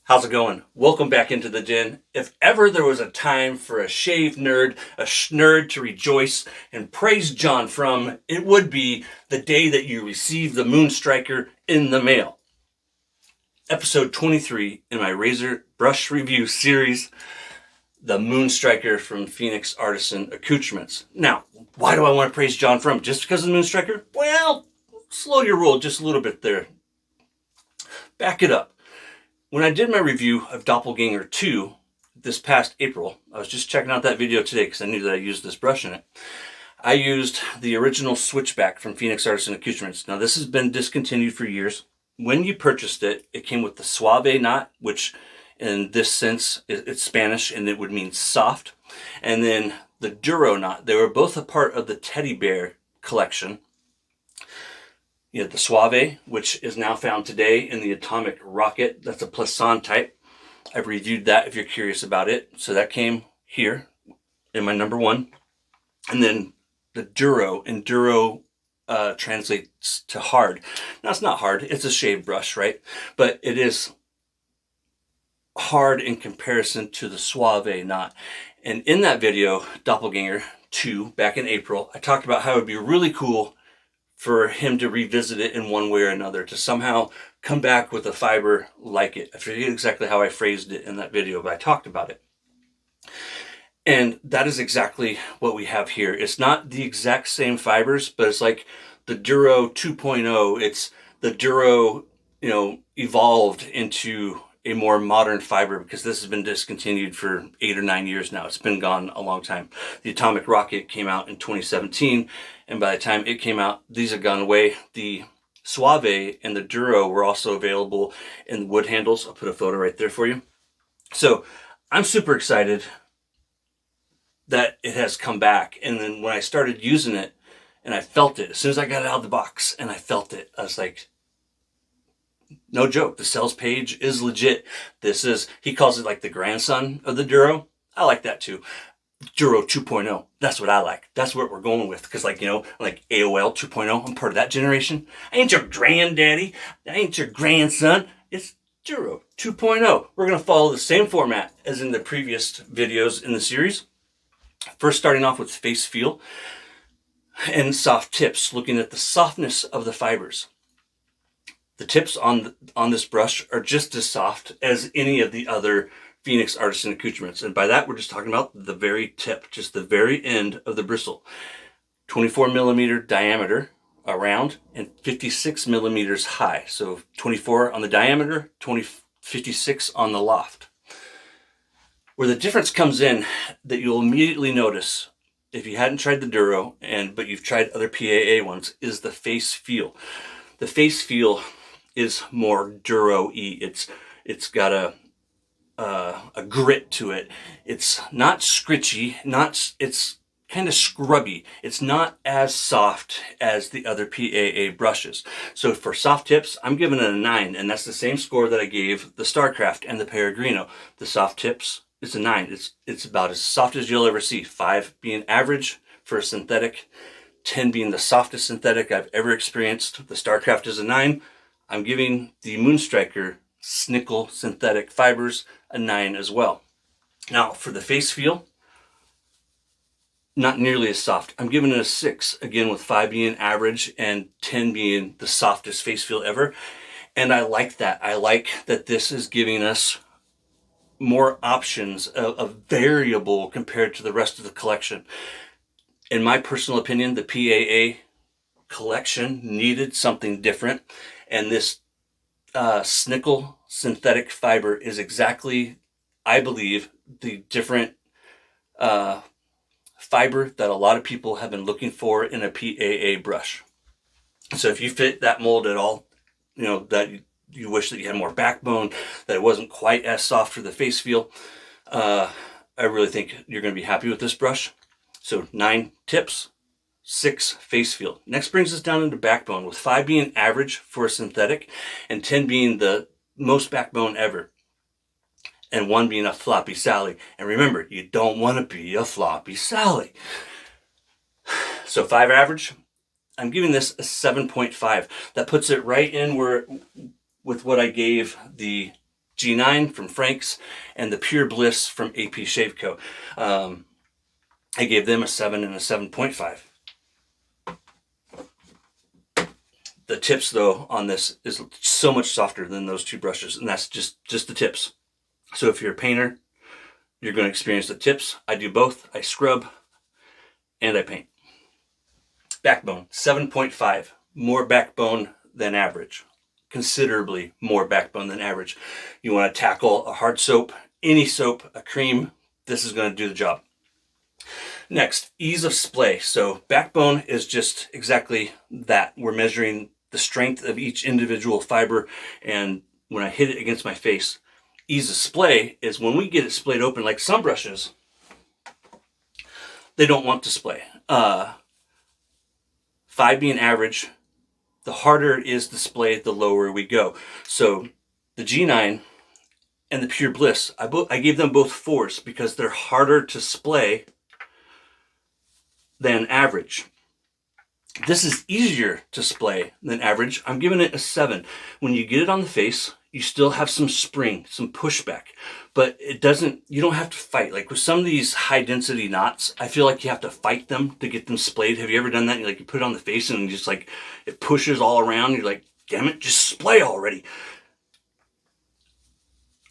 How's it going? Welcome back into the den. If ever there was a time for a shave nerd, a nerd to rejoice and praise John from, it would be the day that you receive the Moon Stryker in the mail. Episode 23 in my razor brush review series, the Moon Stryker from Phoenix Artisan Accoutrements. Now, why do I want to praise John from? Just because of the Moon Stryker? Well, slow your roll just a little bit there. Back it up. When I did my review of Doppelganger 2 this past April, I was just checking out that video today because I knew that I used this brush in it. I used the original switchback from Phoenix Artisan Accoutrements. Now this has been discontinued for years. When you purchased it, it came with the Suave knot, which in this sense, it's Spanish and it would mean soft. And then the Duro knot. They were both a part of the Teddy Bear collection. You have the Suave, which is now found today in the Atomic Rocket. That's a Plisson type. I've reviewed that if you're curious about it. So that came here in my number one. And then the Duro, and Duro translates to hard. Now it's not hard, it's a shave brush, right? But it is hard in comparison to the Suave knot. And in that video, Doppelganger 2, back in April, I talked about how it would be really cool for him to revisit it in one way or another, to somehow come back with a fiber like it. I forget exactly how I phrased it in that video, but I talked about it. And that is exactly what we have here. It's not the exact same fibers, but it's like the Duro 2.0. It's the Duro, evolved into a more modern fiber because this has been discontinued for 8 or 9 years now. It's been gone a long time. The Atomic Rocket came out in 2017, and by the time it came out, these have gone away. The Suave and the Duro were also available in wood handles. I'll put a photo right there for you. So I'm super excited that it has come back. And then when I started using it and I felt it, as soon as I got it out of the box and I felt it, I was like, no joke, the sales page is legit. This is, he calls it like the grandson of the Duro. I like that too. Duro 2.0. That's what I like. That's what we're going with. Because like AOL 2.0, I'm part of that generation. I ain't your granddaddy. I ain't your grandson. It's Duro 2.0. We're going to follow the same format as in the previous videos in the series. First starting off with face feel and soft tips, looking at the softness of the fibers. The tips on this brush are just as soft as any of the other Phoenix Artisan Accoutrements. And by that, we're just talking about the very tip, just the very end of the bristle. 24 millimeter diameter around and 56 millimeters high. So 24 on the diameter, 56 on the loft. Where the difference comes in that you'll immediately notice if you hadn't tried the Duro, but you've tried other PAA ones, is the face feel. The face feel is more Duro-y. It's got a grit to it. It's not scritchy, it's kind of scrubby. It's not as soft as the other PAA brushes. So for soft tips, I'm giving it a 9, and that's the same score that I gave the Starcraft and the Peregrino. The soft tips, it's a 9. It's about as soft as you'll ever see. 5 being average for a synthetic, 10 being the softest synthetic I've ever experienced. The Starcraft is a 9. I'm giving the Moon Stryker Snickle synthetic fibers a 9 as well. Now for the face feel, not nearly as soft. I'm giving it a 6, again with 5 being average and 10 being the softest face feel ever. And I like that. I like that this is giving us more options of variable compared to the rest of the collection. In my personal opinion, the PAA collection needed something different, and this Snickle synthetic fiber is exactly, I believe, the different fiber that a lot of people have been looking for in a PAA brush. So if you fit that mold at all, that you wish that you had more backbone, that it wasn't quite as soft for the face feel, I really think you're going to be happy with this brush. So 9 tips, 6 face feel. Next brings us down into backbone, with 5 being average for a synthetic and 10 being the most backbone ever, and 1 being a floppy Sally. And remember, you don't want to be a floppy Sally. So 5 average. I'm giving this a 7.5. That puts it right in where with what I gave the G9 from Frank's and the Pure Bliss from AP Shave Co. I gave them a 7 and a 7.5. The tips, though, on this is so much softer than those two brushes, and that's just the tips. So if you're a painter, you're going to experience the tips. I do both. I scrub and I paint. Backbone, 7.5. More backbone than average. Considerably more backbone than average. You want to tackle a hard soap, any soap, a cream, this is going to do the job. Next, ease of splay. So backbone is just exactly that. We're measuring the strength of each individual fiber, and when I hit it against my face, ease of splay is when we get it splayed open, like some brushes, they don't want to splay. 5 being average, the harder it is to splay, the lower we go. So the G9 and the Pure Bliss, I gave them both 4s because they're harder to splay than average. This is easier to splay than average. I'm giving it a 7. When you get it on the face, you still have some spring, some pushback, but you don't have to fight. Like with some of these high density knots, I feel like you have to fight them to get them splayed. Have you ever done that? You put it on the face and just like it pushes all around. You're like, damn it, just splay already.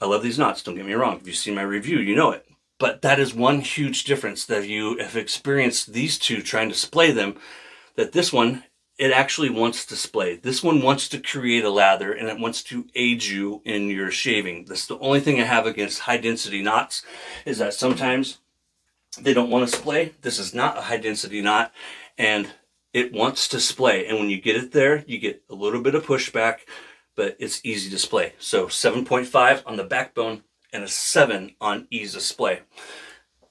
I love these knots, don't get me wrong. If you've seen my review, you know it. But that is one huge difference that you have experienced these two trying to splay them, that this one, it actually wants to splay. This one wants to create a lather and it wants to aid you in your shaving. That's the only thing I have against high density knots, is that sometimes they don't want to splay. This is not a high density knot and it wants to splay. And when you get it there, you get a little bit of pushback, but it's easy to splay. So 7.5 on the backbone and a 7 on ease of splay.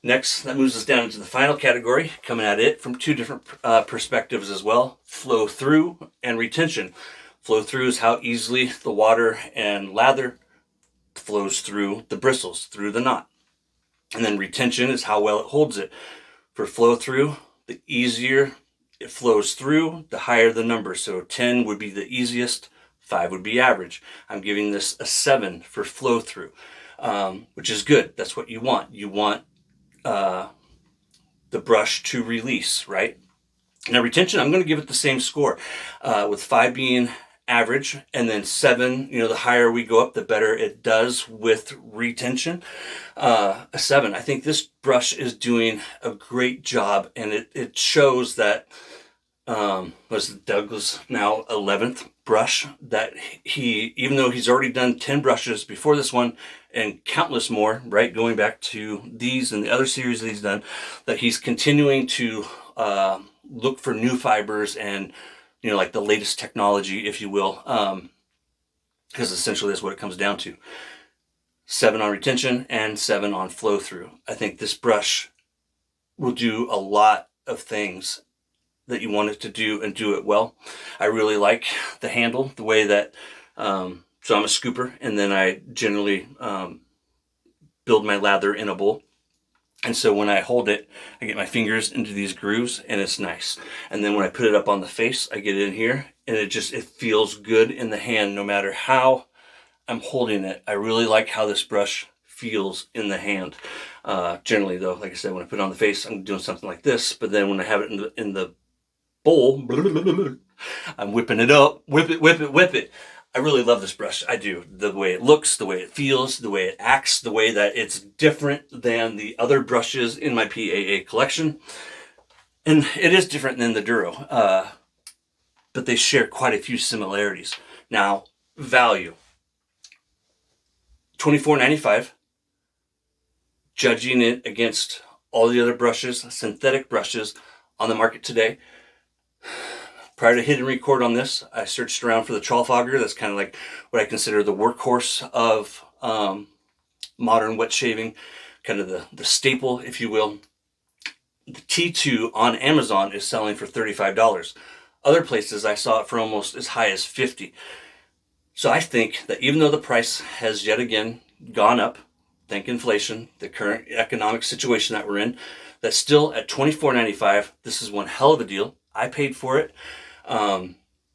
Next, that moves us down into the final category, coming at it from 2 different perspectives as well: flow through and retention. Flow through is how easily the water and lather flows through the bristles, through the knot. And then retention is how well it holds it. For flow through, the easier it flows through, the higher the number. So 10 would be the easiest, 5 would be average. I'm giving this a 7 for flow through, which is good. That's what you want. You want the brush to release, right? Now retention, I'm going to give it the same score, with 5 being average and then 7, the higher we go up, the better it does with retention. A 7. I think this brush is doing a great job, and it shows that was Douglas now 11th brush that he, even though he's already done 10 brushes before this one and countless more, right, going back to these and the other series that he's done, that he's continuing to look for new fibers and like the latest technology, if you will, because essentially that's what it comes down to. 7 on retention and 7 on flow through. I think this brush will do a lot of things that you want it to do and do it well. I really like the handle, the way that, so I'm a scooper, and then I generally build my lather in a bowl. And so when I hold it, I get my fingers into these grooves and it's nice. And then when I put it up on the face, I get it in here and it feels good in the hand no matter how I'm holding it. I really like how this brush feels in the hand. Generally though, like I said, when I put it on the face, I'm doing something like this, but then when I have it in the bowl, I'm whipping it up, whip it. I really love this brush. I do. The way it looks, the way it feels, the way it acts, the way that it's different than the other brushes in my PAA collection. And it is different than the Duro, but they share quite a few similarities. Now, value. $24.95. Judging it against all the other brushes, synthetic brushes on the market today. Prior to hitting record on this, I searched around for the Trolfogger. That's kind of like what I consider the workhorse of modern wet shaving, kind of the staple, if you will. The T2 on Amazon is selling for $35. Other places I saw it for almost as high as $50. So I think that even though the price has yet again gone up, thank inflation, the current economic situation that we're in, that still at $24.95, this is one hell of a deal. I paid for it.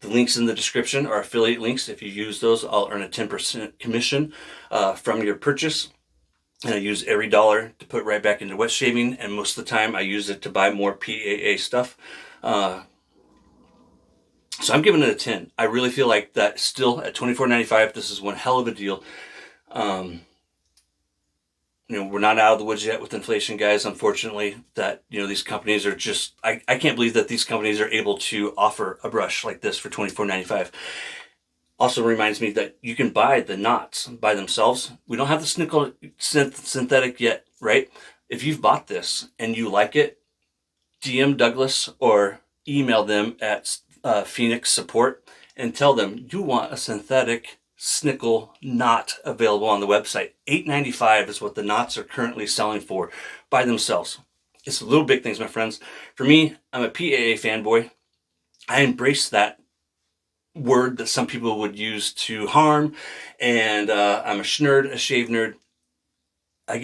The links in the description are affiliate links. If you use those, I'll earn a 10% commission from your purchase. And I use every dollar to put right back into wet shaving, and most of the time I use it to buy more PAA stuff. So I'm giving it a 10. I really feel like that still at $24.95, this is one hell of a deal. We're not out of the woods yet with inflation, guys, unfortunately, that, these companies are just, I can't believe that these companies are able to offer a brush like this for $24.95. Also reminds me that you can buy the knots by themselves. We don't have the Snickle synthetic yet, right? If you've bought this and you like it, DM Douglas or email them at Phoenix Support and tell them you want a synthetic Snickle knot available on the website. $8.95 is what the knots are currently selling for by themselves. It's the little big things, my friends. For me, I'm a PAA fanboy. I embrace that word that some people would use to harm, and I'm a schnerd, a shave nerd. I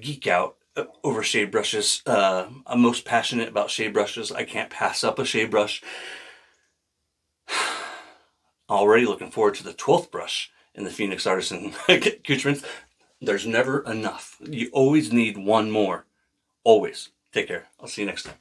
geek out over shave brushes. I'm most passionate about shave brushes. I can't pass up a shave brush. Already looking forward to the 12th brush in the Phoenix Artisan Accoutrements. There's never enough. You always need one more. Always. Take care. I'll see you next time.